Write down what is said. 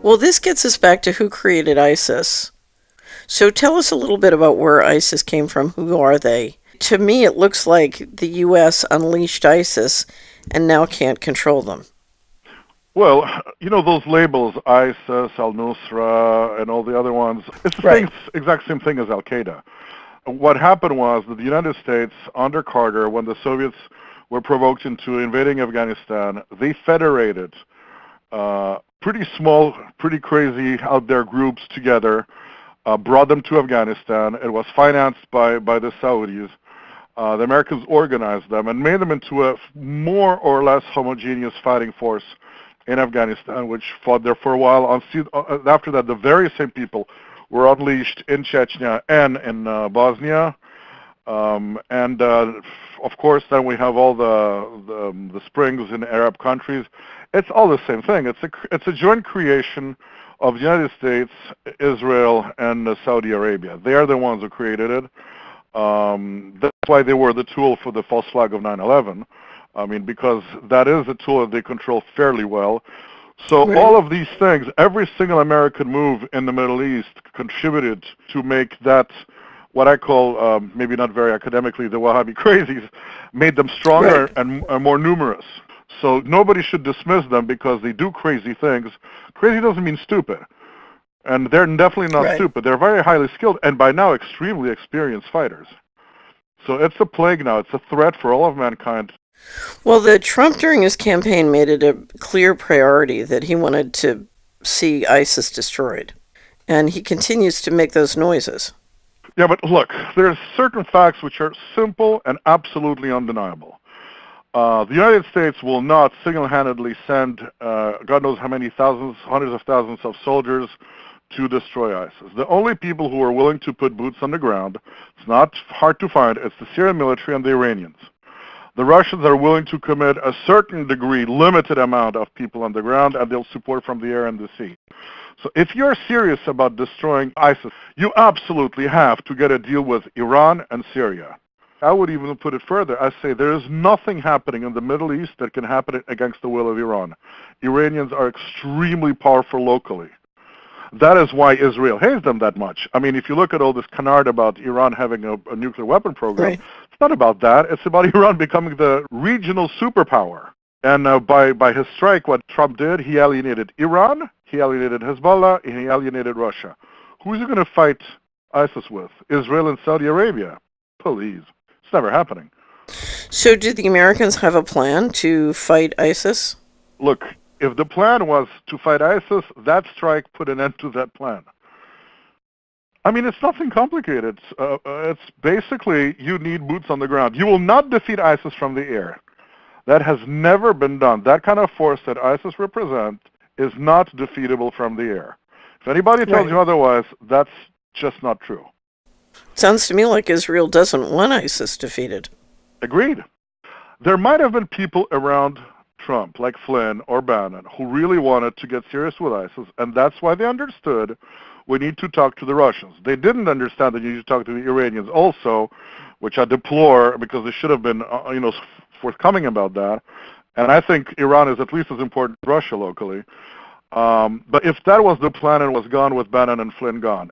Well, this gets us back to who created ISIS. So tell us a little bit about where ISIS came from. Who are they? To me, it looks like the U.S. unleashed ISIS and now can't control them. Well, those labels, ISIS, al-Nusra, and all the other ones, it's the Right. exact same thing as Al-Qaeda. What happened was that the United States, under Carter, when the Soviets were provoked into invading Afghanistan, they federated pretty small, pretty crazy out there groups together, brought them to Afghanistan. It was financed by the Saudis. The Americans organized them and made them into a more or less homogeneous fighting force in Afghanistan, which fought there for a while. After that, the very same people were unleashed in Chechnya and in Bosnia. Of course, then we have all the springs in Arab countries. It's all the same thing. It's a joint creation of the United States, Israel, and Saudi Arabia. They are the ones who created it. That's why they were the tool for the false flag of 9/11. I mean, because that is a tool that they control fairly well. So Right. all of these things, every single American move in the Middle East contributed to make that, what I call, maybe not very academically, the Wahhabi crazies, made them Right. stronger and more numerous. So nobody should dismiss them because they do crazy things. Crazy doesn't mean stupid. And they're definitely not Right. stupid. They're very highly skilled and by now extremely experienced fighters. So it's a plague now. It's a threat for all of mankind. Well, the Trump during his campaign made it a clear priority that he wanted to see ISIS destroyed, and he continues to make those noises. Yeah, but look, there's certain facts which are simple and absolutely undeniable. The United States will not single-handedly send God knows how many thousands, hundreds of thousands of soldiers to destroy ISIS. The only people who are willing to put boots on the ground, it's not hard to find, it's the Syrian military and the Iranians. The Russians are willing to commit a certain degree, limited amount of people on the ground, and they'll support from the air and the sea. So if you're serious about destroying ISIS, you absolutely have to get a deal with Iran and Syria. I would even put it further. I say there is nothing happening in the Middle East that can happen against the will of Iran. Iranians are extremely powerful locally. That is why Israel hates them that much. I mean, if you look at all this canard about Iran having a nuclear weapon program, Right. it's not about that. It's about Iran becoming the regional superpower. And by his strike, what Trump did, he alienated Iran, he alienated Hezbollah, and he alienated Russia. Who's he going to fight ISIS with? Israel and Saudi Arabia? Please. It's never happening. So, do the Americans have a plan to fight ISIS? Look, if the plan was to fight ISIS, that strike put an end to that plan. I mean, it's nothing complicated. It's basically you need boots on the ground. You will not defeat ISIS from the air. That has never been done. That kind of force that ISIS represents is not defeatable from the air. If anybody tells Right. you otherwise, that's just not true. Sounds to me like Israel doesn't want ISIS defeated. Agreed. There might have been people around Trump, like Flynn or Bannon, who really wanted to get serious with ISIS, and that's why they understood we need to talk to the Russians. They didn't understand that you need to talk to the Iranians also, which I deplore because they should have been, forthcoming about that. And I think Iran is at least as important as Russia locally. But if that was the plan and was gone with Bannon and Flynn gone,